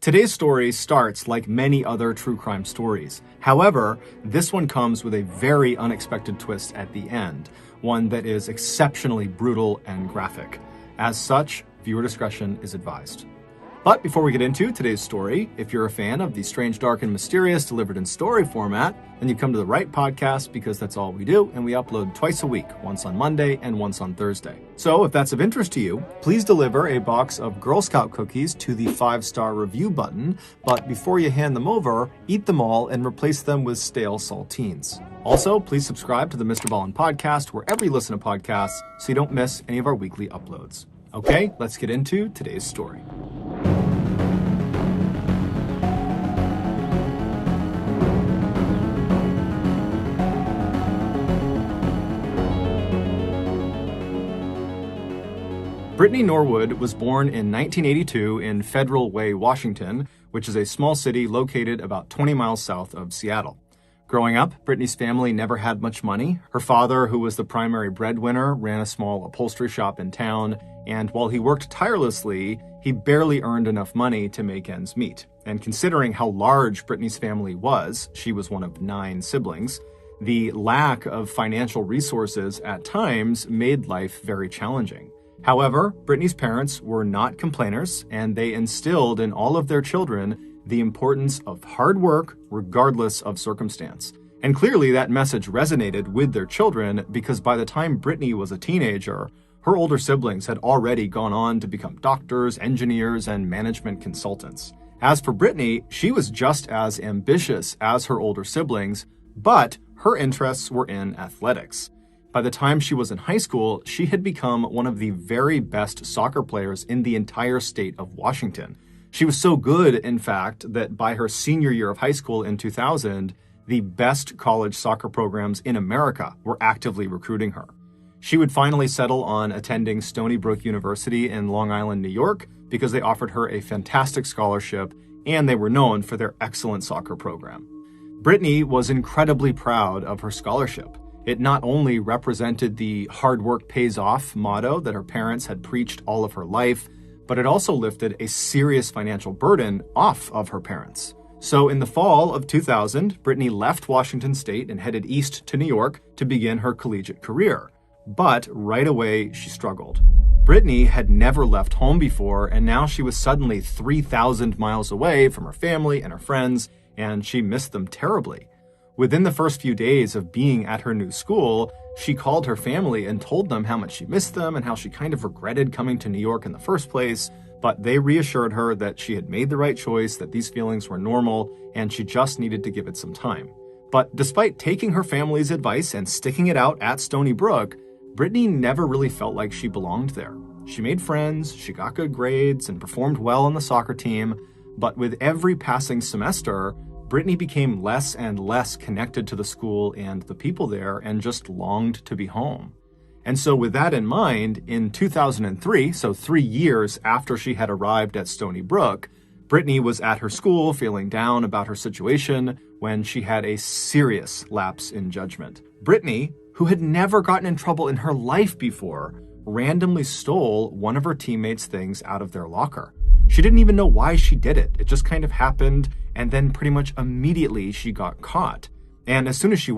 Today's story starts like many other true crime stories. However, this one comes with a very unexpected twist at the end, one that is exceptionally brutal and graphic. As such, viewer discretion is advised. But before we get into today's story, if you're a fan of the strange, dark, and mysterious delivered in story format, then you've come to the right podcast because that's all we do, and we upload twice a week, once on Monday and once on Thursday. So if that's of interest to you, please deliver a box of Girl Scout cookies to the 5-star review button, but before you hand them over, eat them all and replace them with stale saltines. Also, please subscribe to the MrBallen podcast wherever you listen to podcasts so you don't miss any of our weekly uploads. Okay, let's get into today's story. Brittany Norwood was born in 1982 in Federal Way, Washington, which is a small city located about 20 miles south of Seattle. Growing up, Brittany's family never had much money. Her father, who was the primary breadwinner, ran a small upholstery shop in town, and while he worked tirelessly, he barely earned enough money to make ends meet. And considering how large Brittany's family was, she was one of 9 siblings, the lack of financial resources at times made life very challenging. However, Brittany's parents were not complainers, and they instilled in all of their children the importance of hard work regardless of circumstance. And clearly that message resonated with their children because by the time Brittany was a teenager, her older siblings had already gone on to become doctors, engineers, and management consultants. As for Brittany, she was just as ambitious as her older siblings, but her interests were in athletics. By the time she was in high school, she had become one of the very best soccer players in the entire state of Washington. She was so good, in fact, that by her senior year of high school in 2000, the best college soccer programs in America were actively recruiting her. She would finally settle on attending Stony Brook University in Long Island, New York, because they offered her a fantastic scholarship and they were known for their excellent soccer program. Brittany was incredibly proud of her scholarship. It not only represented the hard work pays off motto that her parents had preached all of her life, but it also lifted a serious financial burden off of her parents. So in the fall of 2000, Brittany left Washington State and headed east to New York to begin her collegiate career. But right away, she struggled. Brittany had never left home before, and now she was suddenly 3,000 miles away from her family and her friends, and she missed them terribly. Within the first few days of being at her new school, she called her family and told them how much she missed them and how she kind of regretted coming to New York in the first place, but they reassured her that she had made the right choice, that these feelings were normal, and she just needed to give it some time. But despite taking her family's advice and sticking it out at Stony Brook, Brittany never really felt like she belonged there. She made friends, she got good grades, and performed well on the soccer team, but with every passing semester, Brittany became less and less connected to the school and the people there and just longed to be home. And so with that in mind, in 2003, so 3 years after she had arrived at Stony Brook, Brittany was at her school feeling down about her situation when she had a serious lapse in judgment. Brittany, who had never gotten in trouble in her life before, randomly stole one of her teammates' things out of their locker. She didn't even know why she did it. It just kind of happened, and then pretty much immediately she got caught. And as soon as she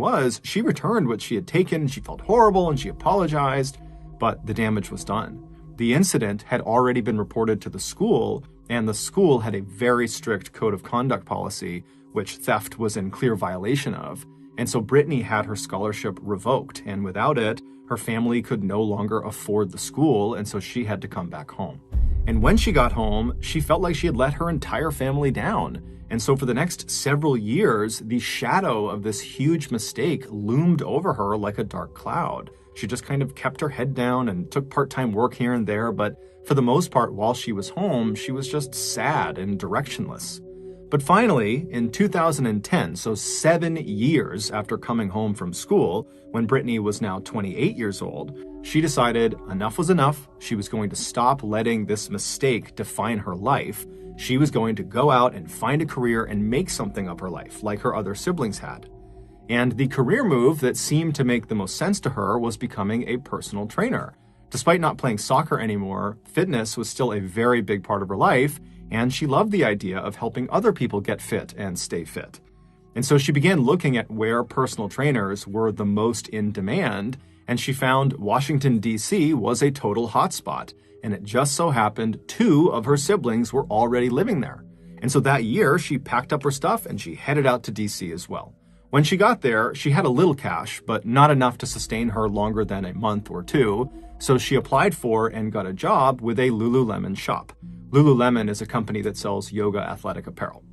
returned what she had taken. She felt horrible and she apologized, but the damage was done. The incident had already been reported to the school, and the school had a very strict code of conduct policy, which theft was in clear violation of. And so Brittany had her scholarship revoked, and without it, her family could no longer afford the school, and so she had to come back home. And when she got home, she felt like she had let her entire family down. And so for the next several years, the shadow of this huge mistake loomed over her like a dark cloud. She just kind of kept her head down and took part-time work here and there, but for the most part, while she was home, she was just sad and directionless. But finally, in 2010, so 7 years after coming home from school, when Brittany was now 28 years old, she decided enough was enough. She was going to stop letting this mistake define her life. She was going to go out and find a career and make something of her life, like her other siblings had. And the career move that seemed to make the most sense to her was becoming a personal trainer. Despite not playing soccer anymore, fitness was still a very big part of her life, and she loved the idea of helping other people get fit and stay fit. And so she began looking at where personal trainers were the most in demand, and she found Washington, D.C. was a total hotspot, and it just so happened 2 of her siblings were already living there. And so that year, she packed up her stuff and she headed out to D.C. as well. When she got there, she had a little cash, but not enough to sustain her longer than a month or 2, so she applied for and got a job with a Lululemon shop. Lululemon is a company that sells yoga athletic apparel.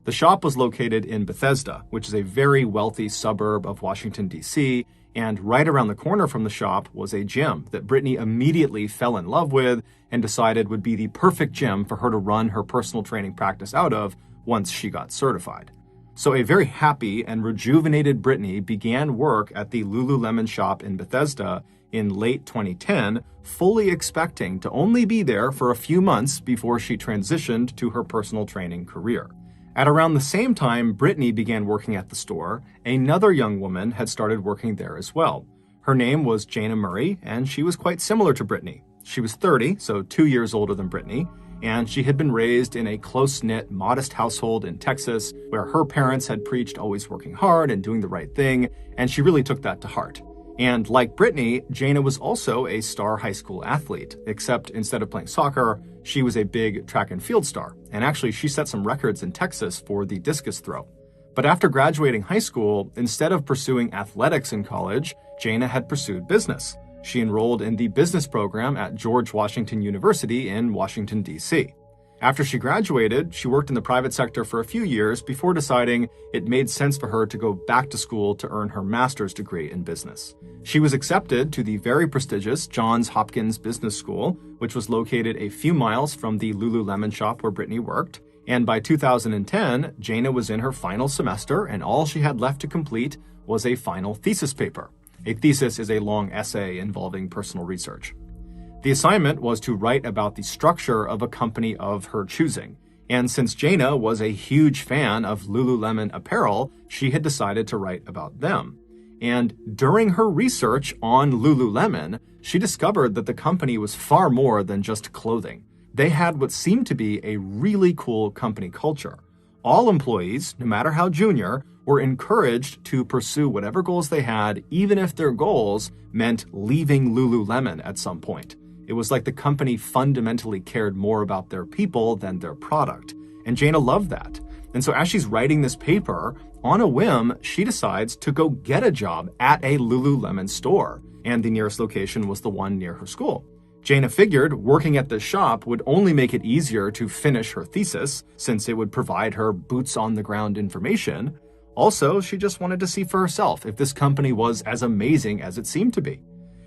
The shop was located in Bethesda, which is a very wealthy suburb of Washington, D.C., and right around the corner from the shop was a gym that Brittany immediately fell in love with and decided would be the perfect gym for her to run her personal training practice out of once she got certified. So a very happy and rejuvenated Brittany began work at the Lululemon shop in Bethesda in late 2010, fully expecting to only be there for a few months before she transitioned to her personal training career. At around the same time Brittany began working at the store, another young woman had started working there as well. Her name was Jana Murray, and she was quite similar to Brittany. She was 30, so 2 years older than Brittany, and she had been raised in a close-knit, modest household in Texas where her parents had preached always working hard and doing the right thing, and she really took that to heart. And like Brittany, Jana was also a star high school athlete, except instead of playing soccer, she was a big track and field star. And actually, she set some records in Texas for the discus throw. But after graduating high school, instead of pursuing athletics in college, Jana had pursued business. She enrolled in the business program at George Washington University in Washington, D.C. After she graduated, she worked in the private sector for a few years before deciding it made sense for her to go back to school to earn her master's degree in business. She was accepted to the very prestigious Johns Hopkins Business School, which was located a few miles from the Lululemon shop where Brittany worked. And by 2010, Jana was in her final semester, and all she had left to complete was a final thesis paper. A thesis is a long essay involving personal research. The assignment was to write about the structure of a company of her choosing. And since Jana was a huge fan of Lululemon apparel, she had decided to write about them. And during her research on Lululemon, she discovered that the company was far more than just clothing. They had what seemed to be a really cool company culture. All employees, no matter how junior, were encouraged to pursue whatever goals they had, even if their goals meant leaving Lululemon at some point. It was like the company fundamentally cared more about their people than their product. And Jana loved that. And so as she's writing this paper, on a whim, she decides to go get a job at a Lululemon store. And the nearest location was the one near her school. Jana figured working at the shop would only make it easier to finish her thesis, since it would provide her boots-on-the-ground information. Also, she just wanted to see for herself if this company was as amazing as it seemed to be.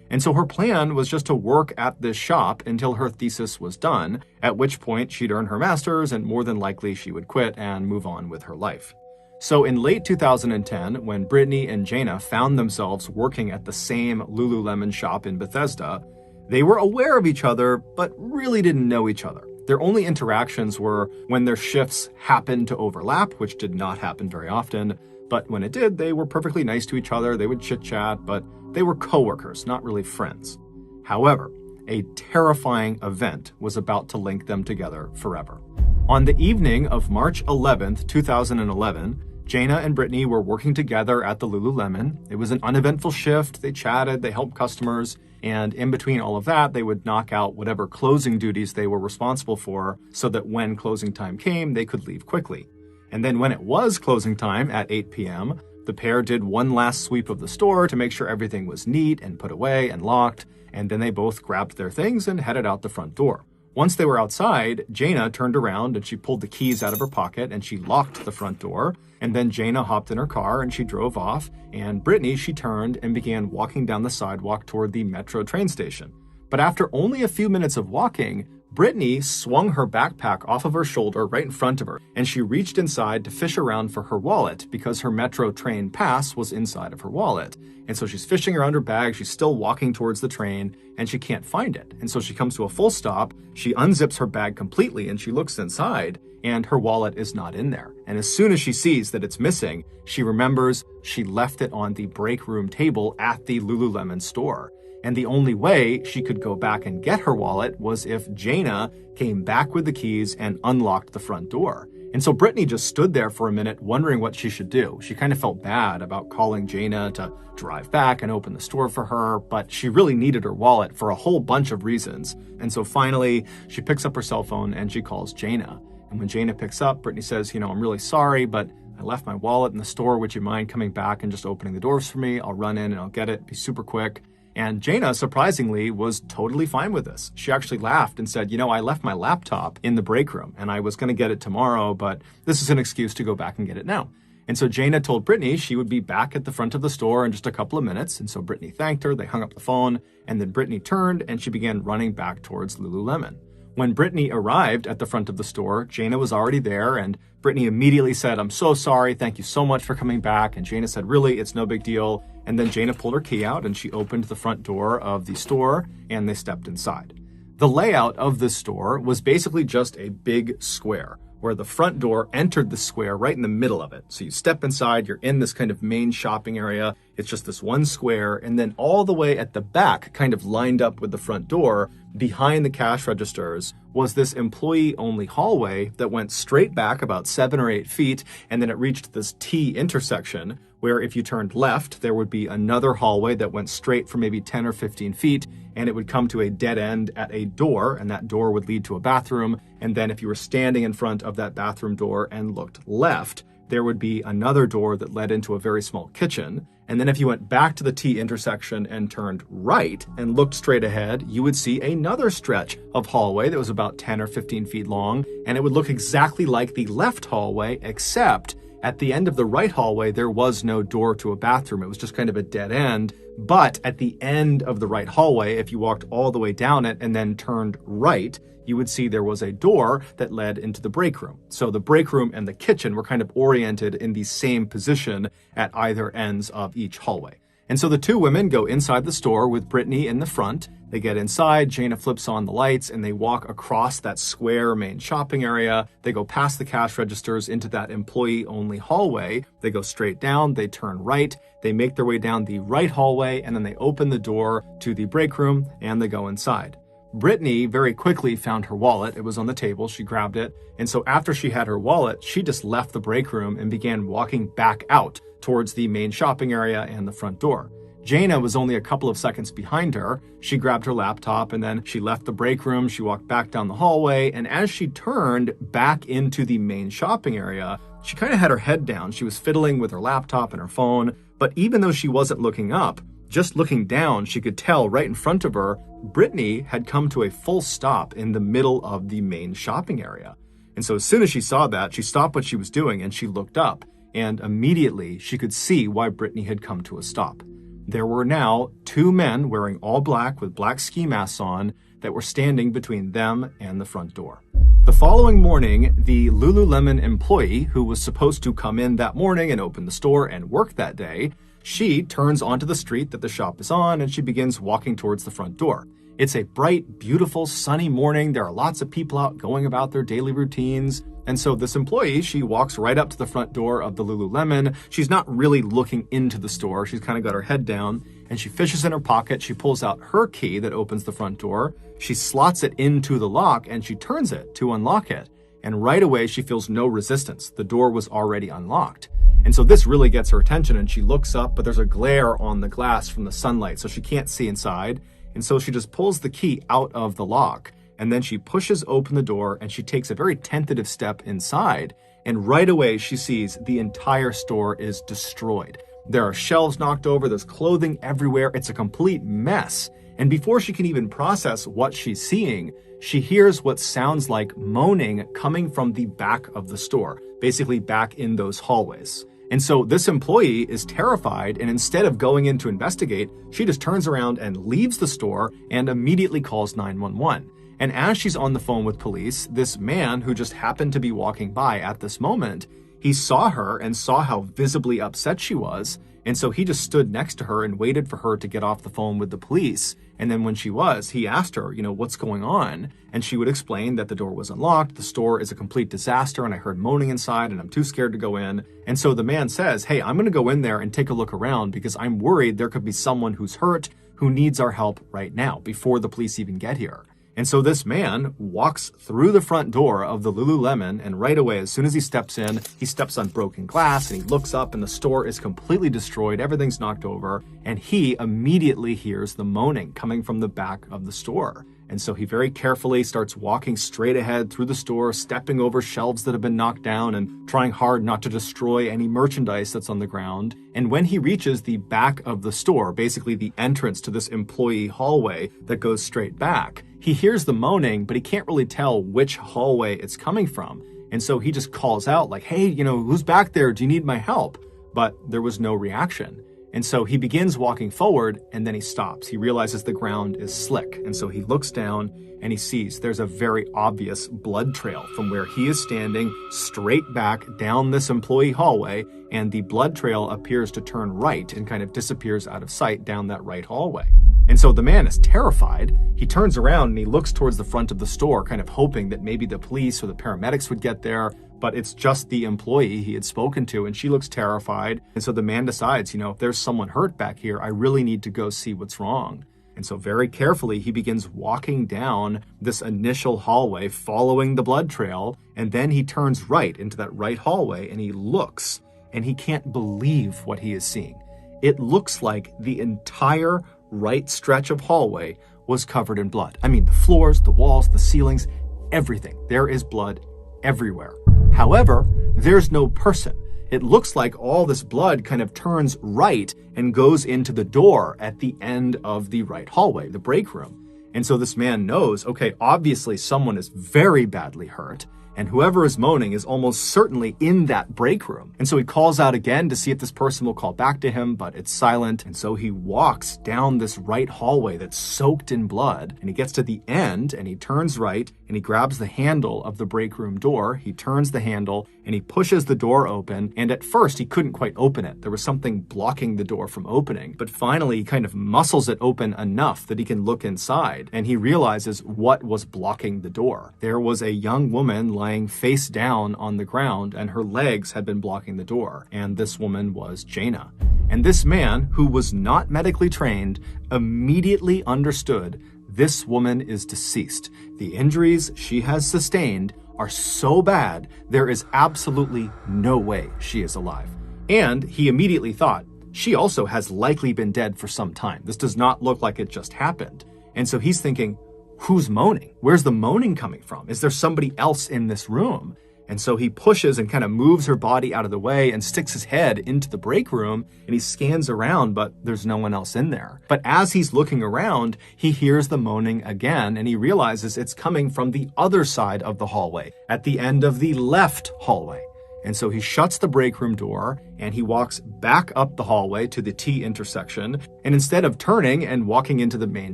And so her plan was just to work at this shop until her thesis was done, at which point she'd earn her master's and more than likely she would quit and move on with her life. So in late 2010, when Brittany and Jana found themselves working at the same Lululemon shop in Bethesda, they were aware of each other, but really didn't know each other. Their only interactions were when their shifts happened to overlap, which did not happen very often. But when it did, they were perfectly nice to each other. They would chit-chat, but they were coworkers, not really friends. However, a terrifying event was about to link them together forever. On the evening of March 11th, 2011, Jana and Brittany were working together at the Lululemon. It was an uneventful shift. They chatted, they helped customers, and in between all of that, they would knock out whatever closing duties they were responsible for so that when closing time came, they could leave quickly. And then when it was closing time at 8 p.m., the pair did one last sweep of the store to make sure everything was neat and put away and locked, and then they both grabbed their things and headed out the front door. Once they were outside, Jana turned around and she pulled the keys out of her pocket and she locked the front door. And then Jana hopped in her car and she drove off, and Brittany, she turned and began walking down the sidewalk toward the metro train station. But after only a few minutes of walking, Brittany swung her backpack off of her shoulder right in front of her, and she reached inside to fish around for her wallet because her metro train pass was inside of her wallet. And so she's fishing around her bag, she's still walking towards the train, and she can't find it. And so she comes to a full stop, she unzips her bag completely, and she looks inside, and her wallet is not in there. And as soon as she sees that it's missing, she remembers she left it on the break room table at the Lululemon store. And the only way she could go back and get her wallet was if Jaina came back with the keys and unlocked the front door. And so Brittany just stood there for a minute wondering what she should do. She kind of felt bad about calling Jaina to drive back and open the store for her, but she really needed her wallet for a whole bunch of reasons. And so finally, she picks up her cell phone and she calls Jaina. And when Jaina picks up, Brittany says, I'm really sorry, but I left my wallet in the store. Would you mind coming back and just opening the doors for me? I'll run in and I'll get it. Be super quick. And Jaina, surprisingly, was totally fine with this. She actually laughed and said, I left my laptop in the break room and I was going to get it tomorrow, but this is an excuse to go back and get it now. And so Jaina told Brittany she would be back at the front of the store in just a couple of minutes. And so Brittany thanked her, they hung up the phone, and then Brittany turned and she began running back towards Lululemon. When Brittany arrived at the front of the store, Jaina was already there, and Brittany immediately said, I'm so sorry, thank you so much for coming back. And Jaina said, really, it's no big deal. And then Jaina pulled her key out and she opened the front door of the store and they stepped inside. The layout of this store was basically just a big square where the front door entered the square right in the middle of it. So you step inside, you're in this kind of main shopping area. It's just this one square. And then all the way at the back, kind of lined up with the front door, behind the cash registers, was this employee-only hallway that went straight back about 7 or 8 feet. And then it reached this T intersection where if you turned left, there would be another hallway that went straight for maybe 10 or 15 feet. And it would come to a dead end at a door, and that door would lead to a bathroom. And then if you were standing in front of that bathroom door and looked left, there would be another door that led into a very small kitchen. And then if you went back to the T intersection and turned right and looked straight ahead, you would see another stretch of hallway that was about 10 or 15 feet long. And it would look exactly like the left hallway, except at the end of the right hallway, there was no door to a bathroom. It was just kind of a dead end. But at the end of the right hallway, if you walked all the way down it and then turned right, you would see there was a door that led into the break room. So the break room and the kitchen were kind of oriented in the same position at either ends of each hallway. And so the two women go inside the store with Brittany in the front. They get inside, Jaina flips on the lights, and they walk across that square main shopping area. They go past the cash registers into that employee-only hallway. They go straight down, they turn right, they make their way down the right hallway, and then they open the door to the break room, and they go inside. Brittany very quickly found her wallet. It was on the table. She grabbed it. And so after she had her wallet, she just left the break room and began walking back out towards the main shopping area and the front door. Jaina was only a couple of seconds behind her. She grabbed her laptop and then she left the break room. She walked back down the hallway. And as she turned back into the main shopping area, she kind of had her head down. She was fiddling with her laptop and her phone. But even though she wasn't looking up, just looking down, she could tell right in front of her, Brittany had come to a full stop in the middle of the main shopping area. And so as soon as she saw that, she stopped what she was doing and she looked up. And immediately she could see why Brittany had come to a stop. There were now two men wearing all black with black ski masks on that were standing between them and the front door. The following morning, the Lululemon employee who was supposed to come in that morning and open the store and work that day, she turns onto the street that the shop is on and she begins walking towards the front door. It's a bright, beautiful, sunny morning. There are lots of people out going about their daily routines. And so this employee, she walks right up to the front door of the Lululemon. She's not really looking into the store. She's kind of got her head down and she fishes in her pocket. She pulls out her key that opens the front door. She slots it into the lock and she turns it to unlock it. And right away, she feels no resistance. The door was already unlocked. And so this really gets her attention and she looks up, but there's a glare on the glass from the sunlight, so she can't see inside. And so she just pulls the key out of the lock and then she pushes open the door and she takes a very tentative step inside. And right away she sees the entire store is destroyed. There are shelves knocked over, there's clothing everywhere, it's a complete mess. And before she can even process what she's seeing, she hears what sounds like moaning coming from the back of the store, basically back in those hallways. And so this employee is terrified, and instead of going in to investigate, she just turns around and leaves the store and immediately calls 911. And as she's on the phone with police, this man who just happened to be walking by at this moment, he saw her and saw how visibly upset she was. And so he just stood next to her and waited for her to get off the phone with the police. And then when she was, he asked her, what's going on? And she would explain that the door was unlocked, the store is a complete disaster, and I heard moaning inside, and I'm too scared to go in. And so the man says, hey, I'm going to go in there and take a look around because I'm worried there could be someone who's hurt, who needs our help right now before the police even get here. And so this man walks through the front door of the Lululemon, and right away, as soon as he steps in, he steps on broken glass and he looks up and the store is completely destroyed. Everything's knocked over. And he immediately hears the moaning coming from the back of the store. And so he very carefully starts walking straight ahead through the store, stepping over shelves that have been knocked down and trying hard not to destroy any merchandise that's on the ground. And when he reaches the back of the store, basically the entrance to this employee hallway that goes straight back, he hears the moaning, but he can't really tell which hallway it's coming from. And so he just calls out like, hey, who's back there? Do you need my help? But there was no reaction. And so he begins walking forward and then he stops. He realizes the ground is slick. And so he looks down and he sees there's a very obvious blood trail from where he is standing straight back down this employee hallway. And the blood trail appears to turn right and kind of disappears out of sight down that right hallway. And so the man is terrified. He turns around and he looks towards the front of the store, kind of hoping that maybe the police or the paramedics would get there. But it's just the employee he had spoken to, and she looks terrified. And so the man decides, if there's someone hurt back here, I really need to go see what's wrong. And so very carefully, he begins walking down this initial hallway, following the blood trail. And then he turns right into that right hallway and he looks, and he can't believe what he is seeing. It looks like the entire right stretch of hallway was covered in blood. I mean, the floors, the walls, the ceilings, everything. There is blood everywhere. However, there's no person. It looks like all this blood kind of turns right and goes into the door at the end of the right hallway, the break room. And so this man knows, okay, obviously someone is very badly hurt, and whoever is moaning is almost certainly in that break room. And so he calls out again to see if this person will call back to him, but it's silent. And so he walks down this right hallway that's soaked in blood, and he gets to the end and he turns right and he grabs the handle of the break room door. He turns the handle and he pushes the door open. And at first he couldn't quite open it. There was something blocking the door from opening, but finally he kind of muscles it open enough that he can look inside, and he realizes what was blocking the door. There was a young woman lying face down on the ground, and her legs had been blocking the door. And this woman was Jaina. And this man, who was not medically trained, immediately understood this woman is deceased. The injuries she has sustained are so bad, there is absolutely no way she is alive. And he immediately thought, she also has likely been dead for some time. This does not look like it just happened. And so he's thinking, who's moaning? Where's the moaning coming from? Is there somebody else in this room? And so he pushes and kind of moves her body out of the way and sticks his head into the break room, and he scans around, but there's no one else in there. But as he's looking around, he hears the moaning again, and he realizes it's coming from the other side of the hallway, at the end of the left hallway. And so he shuts the break room door and he walks back up the hallway to the T intersection. And instead of turning and walking into the main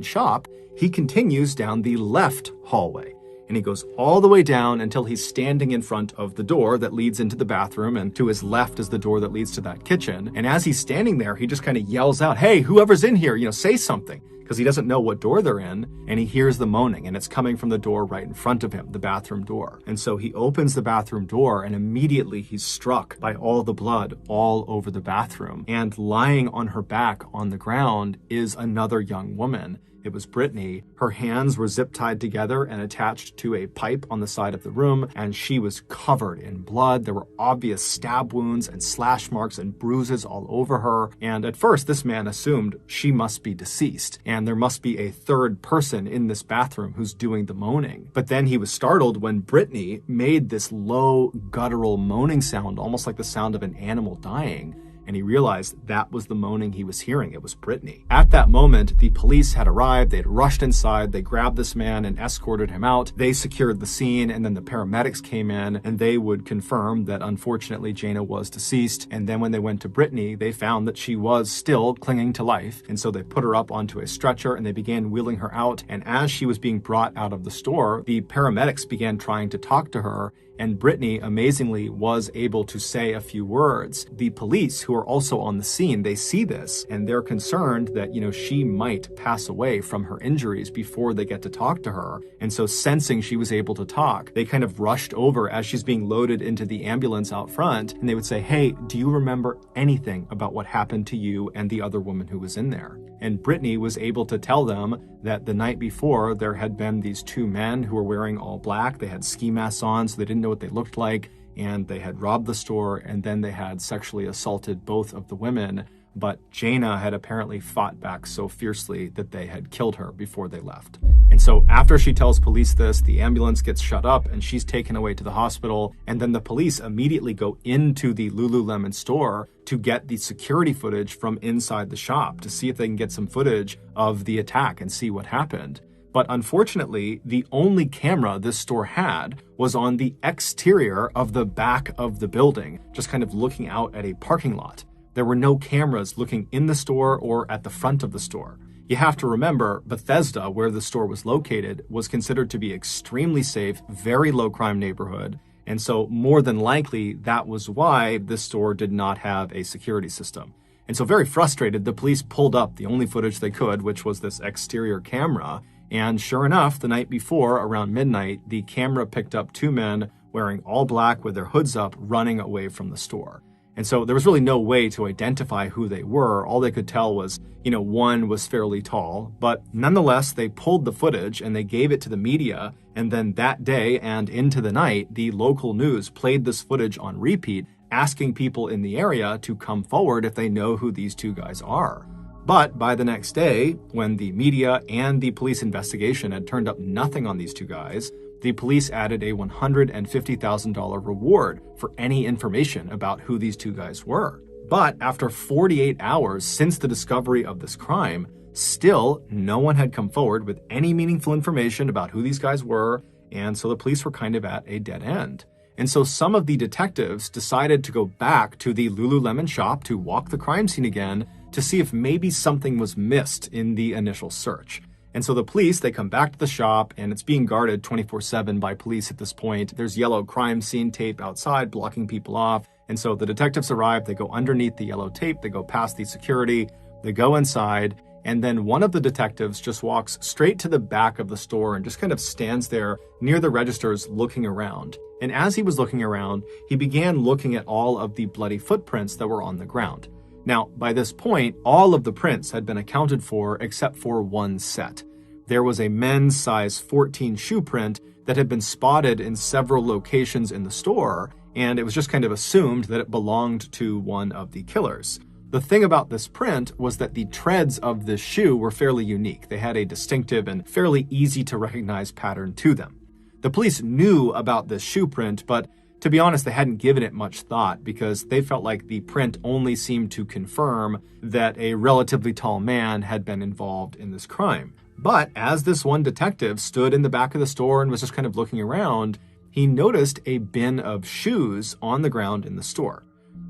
shop, he continues down the left hallway. And he goes all the way down until he's standing in front of the door that leads into the bathroom, and to his left is the door that leads to that kitchen. And as he's standing there, he just kind of yells out, hey, whoever's in here, say something, because he doesn't know what door they're in. And he hears the moaning, and it's coming from the door right in front of him, the bathroom door. And so he opens the bathroom door, and immediately he's struck by all the blood all over the bathroom. And lying on her back on the ground is another young woman. It was Brittany. Her hands were zip tied together and attached to a pipe on the side of the room, and she was covered in blood. There were obvious stab wounds and slash marks and bruises all over her. And at first, this man assumed she must be deceased, and there must be a third person in this bathroom who's doing the moaning. But then he was startled when Brittany made this low, guttural moaning sound, almost like the sound of an animal dying. And he realized that was the moaning he was hearing. It was Brittany. At that moment, the police had arrived. They had rushed inside. They grabbed this man and escorted him out. They secured the scene, and then the paramedics came in, and they would confirm that unfortunately Jaina was deceased. And then when they went to Brittany, they found that she was still clinging to life. And so they put her up onto a stretcher and they began wheeling her out. And as she was being brought out of the store, the paramedics began trying to talk to her. And Brittany, amazingly, was able to say a few words. The police, who are also on the scene, they see this, and they're concerned that, she might pass away from her injuries before they get to talk to her. And so sensing she was able to talk, they kind of rushed over as she's being loaded into the ambulance out front, and they would say, hey, do you remember anything about what happened to you and the other woman who was in there? and Brittany was able to tell them that the night before there had been these two men who were wearing all black. They had ski masks on, so they didn't know what they looked like, and they had robbed the store, and then they had sexually assaulted both of the women. But Jaina had apparently fought back so fiercely that they had killed her before they left. And so after she tells police this, the ambulance gets shut up and she's taken away to the hospital. And then the police immediately go into the Lululemon store to get the security footage from inside the shop to see if they can get some footage of the attack and see what happened. But unfortunately, the only camera this store had was on the exterior of the back of the building, just kind of looking out at a parking lot. There were no cameras looking in the store or at the front of the store. You have to remember, Bethesda, where the store was located, was considered to be extremely safe, very low crime neighborhood. And so more than likely, that was why this store did not have a security system. And so very frustrated, the police pulled up the only footage they could, which was this exterior camera. And sure enough, the night before, around midnight, the camera picked up two men wearing all black with their hoods up, running away from the store. And so there was really no way to identify who they were. All they could tell was, one was fairly tall. But nonetheless, they pulled the footage and they gave it to the media. And then that day and into the night, the local news played this footage on repeat, asking people in the area to come forward if they know who these two guys are. But by the next day, when the media and the police investigation had turned up nothing on these two guys, the police added a $150,000 reward for any information about who these two guys were. But after 48 hours since the discovery of this crime, still no one had come forward with any meaningful information about who these guys were, and so the police were kind of at a dead end. And so some of the detectives decided to go back to the Lululemon shop to walk the crime scene again to see if maybe something was missed in the initial search. And so the police, they come back to the shop, and it's being guarded 24/7 by police at this point. There's yellow crime scene tape outside blocking people off. And so the detectives arrive, they go underneath the yellow tape, they go past the security, they go inside, and then one of the detectives just walks straight to the back of the store and just kind of stands there near the registers looking around. And as he was looking around, he began looking at all of the bloody footprints that were on the ground. Now, by this point, all of the prints had been accounted for except for one set. There was a men's size 14 shoe print that had been spotted in several locations in the store, and it was just kind of assumed that it belonged to one of the killers. The thing about this print was that the treads of this shoe were fairly unique. They had a distinctive and fairly easy to recognize pattern to them. The police knew about this shoe print, but to be honest, they hadn't given it much thought because they felt like the print only seemed to confirm that a relatively tall man had been involved in this crime. But as this one detective stood in the back of the store and was just kind of looking around, he noticed a bin of shoes on the ground in the store.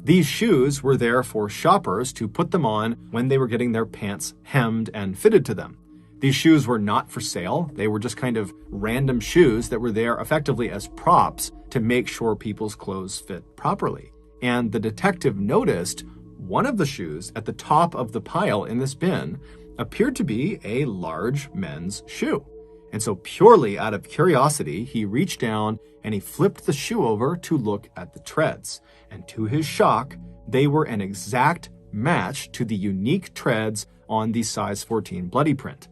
These shoes were there for shoppers to put them on when they were getting their pants hemmed and fitted to them. These shoes were not for sale. They were just kind of random shoes that were there effectively as props to make sure people's clothes fit properly. And the detective noticed one of the shoes at the top of the pile in this bin appeared to be a large men's shoe. And so purely out of curiosity, he reached down and he flipped the shoe over to look at the treads. And to his shock, they were an exact match to the unique treads on the size 14 bloody print.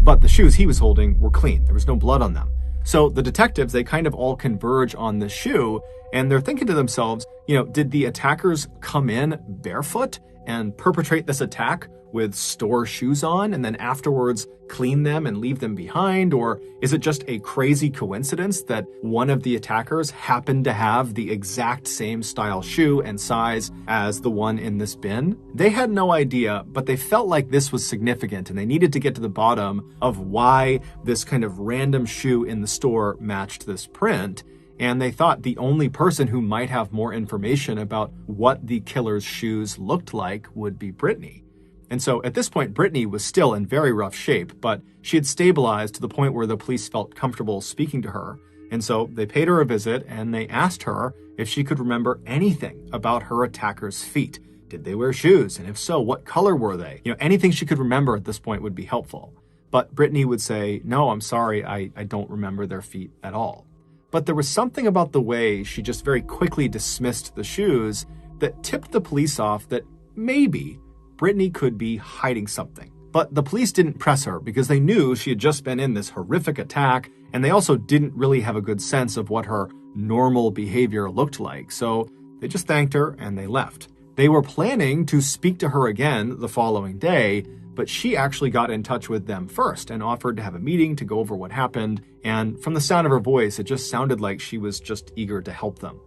But the shoes he was holding were clean. There was no blood on them. So the detectives, they kind of all converge on the shoe, and they're thinking to themselves, did the attackers come in barefoot and perpetrate this attack with store shoes on and then afterwards clean them and leave them behind? Or is it just a crazy coincidence that one of the attackers happened to have the exact same style shoe and size as the one in this bin? They had no idea, but they felt like this was significant and they needed to get to the bottom of why this kind of random shoe in the store matched this print. And they thought the only person who might have more information about what the killer's shoes looked like would be Brittany. And so at this point, Brittany was still in very rough shape, but she had stabilized to the point where the police felt comfortable speaking to her. And so they paid her a visit and they asked her if she could remember anything about her attacker's feet. Did they wear shoes? And if so, what color were they? Anything she could remember at this point would be helpful. But Brittany would say, no, I'm sorry, I don't remember their feet at all. But there was something about the way she just very quickly dismissed the shoes that tipped the police off that maybe Brittany could be hiding something. But the police didn't press her because they knew she had just been in this horrific attack, and they also didn't really have a good sense of what her normal behavior looked like. So they just thanked her and they left. They were planning to speak to her again the following day, but she actually got in touch with them first and offered to have a meeting to go over what happened. And from the sound of her voice, it just sounded like she was just eager to help them.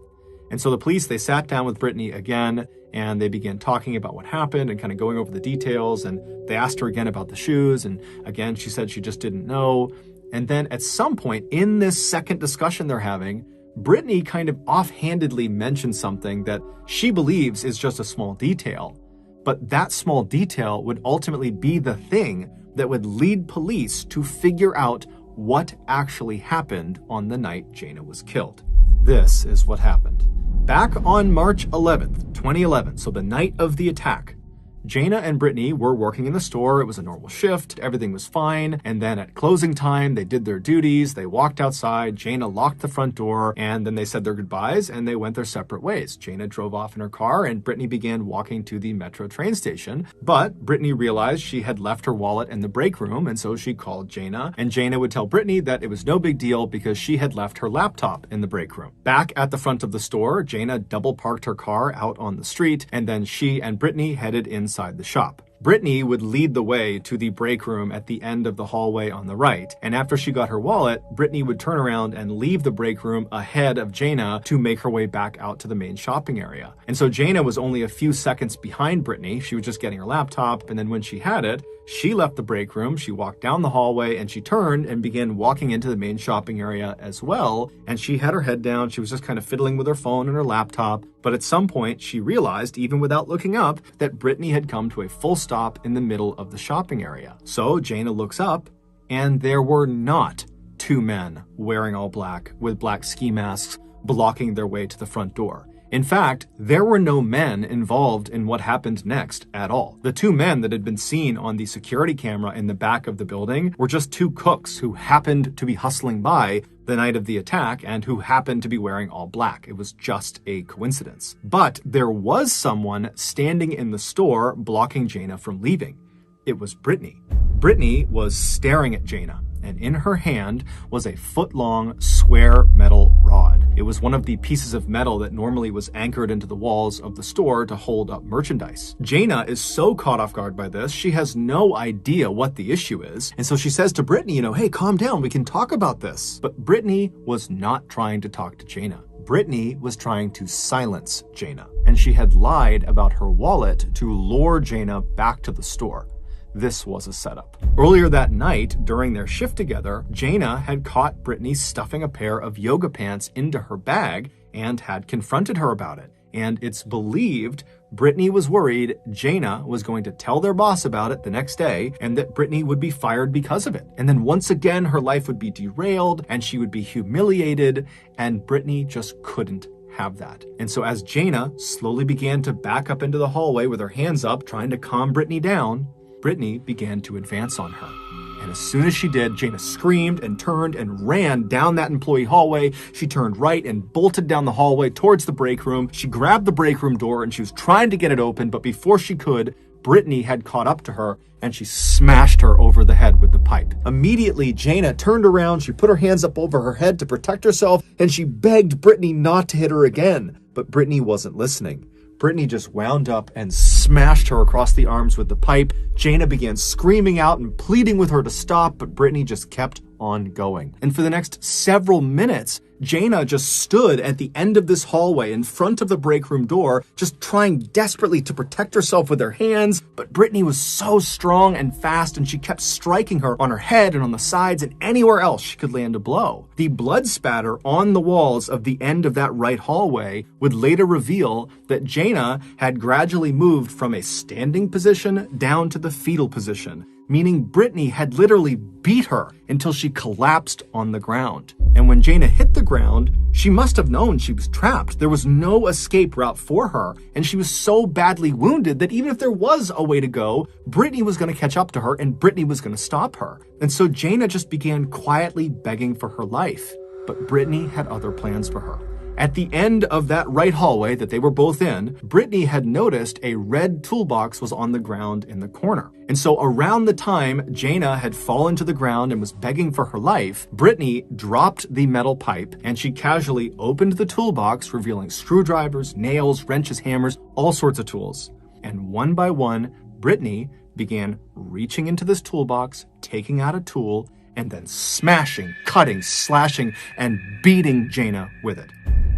And so the police, they sat down with Brittany again, and they began talking about what happened and kind of going over the details. And they asked her again about the shoes. And again, she said she just didn't know. And then at some point in this second discussion they're having, Brittany kind of offhandedly mentioned something that she believes is just a small detail. But that small detail would ultimately be the thing that would lead police to figure out what actually happened on the night Jaina was killed. This is what happened. Back on March 11th, 2011, so the night of the attack, Jaina and Brittany were working in the store. It was a normal shift. Everything was fine. And then at closing time, they did their duties. They walked outside. Jaina locked the front door, and then they said their goodbyes and they went their separate ways. Jaina drove off in her car and Brittany began walking to the metro train station. But Brittany realized she had left her wallet in the break room, and so she called Jaina, and Jaina would tell Brittany that it was no big deal because she had left her laptop in the break room. Back at the front of the store, Jaina double parked her car out on the street, and then she and Brittany headed inside the shop. Brittany would lead the way to the break room at the end of the hallway on the right, and after she got her wallet, Brittany would turn around and leave the break room ahead of Jaina to make her way back out to the main shopping area. And so Jaina was only a few seconds behind Brittany. She was just getting her laptop, and then when she had it, she left the break room, she walked down the hallway, and she turned and began walking into the main shopping area as well. And she had her head down. She was just kind of fiddling with her phone and her laptop. But at some point, she realized, even without looking up, that Brittany had come to a full stop in the middle of the shopping area. So Jaina looks up, and there were not two men wearing all black with black ski masks blocking their way to the front door. In fact, there were no men involved in what happened next at all. The two men that had been seen on the security camera in the back of the building were just two cooks who happened to be hustling by the night of the attack and who happened to be wearing all black. It was just a coincidence. But there was someone standing in the store blocking Jaina from leaving. It was Brittany. Brittany was staring at Jaina, and in her hand was a foot-long square metal rod. It was one of the pieces of metal that normally was anchored into the walls of the store to hold up merchandise. Jaina is so caught off guard by this, she has no idea what the issue is. And so she says to Brittany, hey, calm down, we can talk about this. But Brittany was not trying to talk to Jaina. Brittany was trying to silence Jaina, and she had lied about her wallet to lure Jaina back to the store. This was a setup. Earlier that night, during their shift together, Jaina had caught Brittany stuffing a pair of yoga pants into her bag and had confronted her about it. And it's believed Brittany was worried Jaina was going to tell their boss about it the next day and that Brittany would be fired because of it. And then once again, her life would be derailed and she would be humiliated, and Brittany just couldn't have that. And so as Jaina slowly began to back up into the hallway with her hands up, trying to calm Brittany down, Brittany began to advance on her. And as soon as she did, Jaina screamed and turned and ran down that employee hallway. She turned right and bolted down the hallway towards the break room. She grabbed the break room door and she was trying to get it open, but before she could, Brittany had caught up to her and she smashed her over the head with the pipe. Immediately, Jaina turned around, she put her hands up over her head to protect herself, and she begged Brittany not to hit her again. But Brittany wasn't listening. Brittany just wound up and smashed her across the arms with the pipe. Jaina began screaming out and pleading with her to stop, but Brittany just kept on going. And for the next several minutes, Jaina just stood at the end of this hallway in front of the break room door, just trying desperately to protect herself with her hands. But Brittany was so strong and fast, and she kept striking her on her head and on the sides and anywhere else she could land a blow. The blood spatter on the walls of the end of that right hallway would later reveal that Jaina had gradually moved from a standing position down to the fetal position, meaning Brittany had literally beat her until she collapsed on the ground. And when Jaina hit the ground, she must have known she was trapped. There was no escape route for her, and she was so badly wounded that even if there was a way to go, Brittany was going to catch up to her and Brittany was going to stop her. And so Jaina just began quietly begging for her life. But Brittany had other plans for her. At the end of that right hallway that they were both in, Brittany had noticed a red toolbox was on the ground in the corner. And so around the time Jaina had fallen to the ground and was begging for her life, Brittany dropped the metal pipe and she casually opened the toolbox, revealing screwdrivers, nails, wrenches, hammers, all sorts of tools. And one by one, Brittany began reaching into this toolbox, taking out a tool, and then smashing, cutting, slashing, and beating Jaina with it.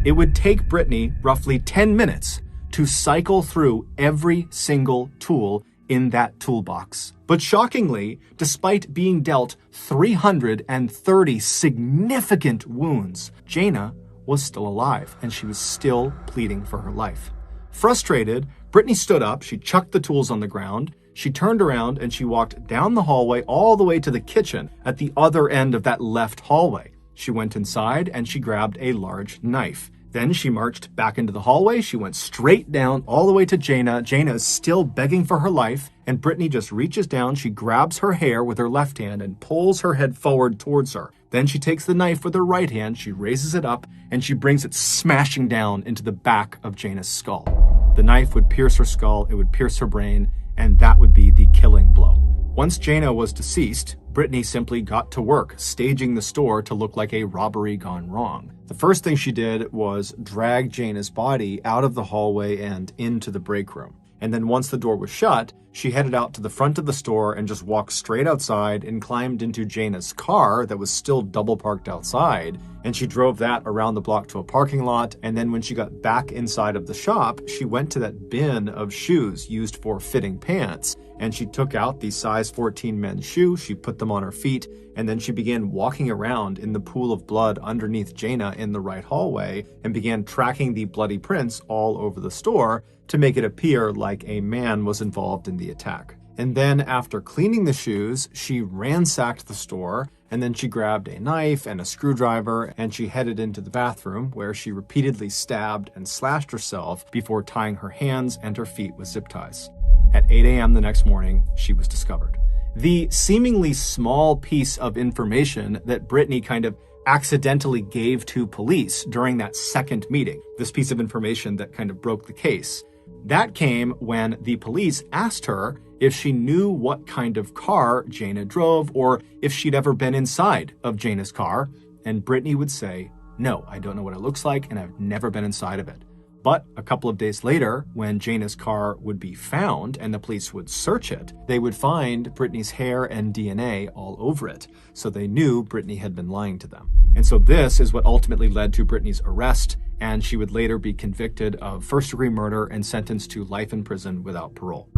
It would take Brittany roughly 10 minutes to cycle through every single tool in that toolbox. But shockingly, despite being dealt 330 significant wounds, Jaina was still alive and she was still pleading for her life. Frustrated, Brittany stood up, she chucked the tools on the ground, she turned around and she walked down the hallway all the way to the kitchen at the other end of that left hallway. She went inside and she grabbed a large knife. Then she marched back into the hallway. She went straight down all the way to Jaina. Jaina is still begging for her life, and Brittany just reaches down. She grabs her hair with her left hand and pulls her head forward towards her. Then she takes the knife with her right hand. She raises it up and she brings it smashing down into the back of Jaina's skull. The knife would pierce her skull, it would pierce her brain, and that would be the killing blow. Once Jaina was deceased, Brittany simply got to work, staging the store to look like a robbery gone wrong. The first thing she did was drag Jaina's body out of the hallway and into the break room. And then once the door was shut, she headed out to the front of the store and just walked straight outside and climbed into Jaina's car that was still double parked outside. And she drove that around the block to a parking lot. And then when she got back inside of the shop, she went to that bin of shoes used for fitting pants. And she took out the size 14 men's shoe, she put them on her feet, and then she began walking around in the pool of blood underneath Jaina in the right hallway and began tracking the bloody prints all over the store to make it appear like a man was involved in the attack. And then after cleaning the shoes, she ransacked the store, and then she grabbed a knife and a screwdriver and she headed into the bathroom where she repeatedly stabbed and slashed herself before tying her hands and her feet with zip ties. At 8 a.m. the next morning, she was discovered. The seemingly small piece of information that Brittany kind of accidentally gave to police during that second meeting, this piece of information that kind of broke the case, that came when the police asked her if she knew what kind of car Jaina drove or if she'd ever been inside of Jaina's car. And Brittany would say, "No, I don't know what it looks like and I've never been inside of it." But a couple of days later, when Jaina's car would be found and the police would search it, they would find Brittany's hair and DNA all over it. So they knew Brittany had been lying to them. And so this is what ultimately led to Brittany's arrest, and she would later be convicted of first-degree murder and sentenced to life in prison without parole.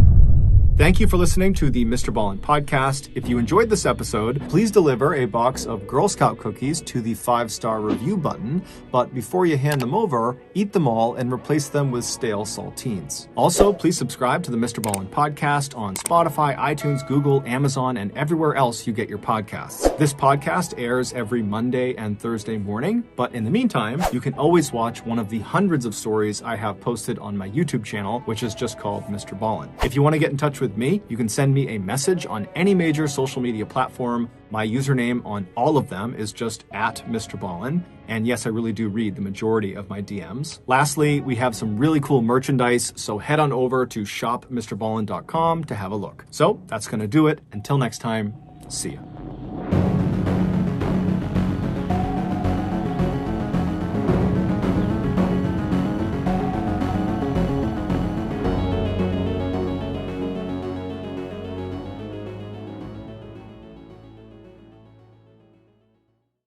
Thank you for listening to the MrBallen podcast. If you enjoyed this episode, please deliver a box of Girl Scout cookies to the 5-star review button. But before you hand them over, eat them all and replace them with stale saltines. Also, please subscribe to the MrBallen podcast on Spotify, iTunes, Google, Amazon, and everywhere else you get your podcasts. This podcast airs every Monday and Thursday morning. But in the meantime, you can always watch one of the hundreds of stories I have posted on my YouTube channel, which is just called MrBallen. If you want to get in touch with me, you can send me a message on any major social media platform. My username on all of them is just @MrBallen. And yes, I really do read the majority of my DMs. Lastly, we have some really cool merchandise, so head on over to shopmrballen.com to have a look. So that's going to do it. Until next time, see ya.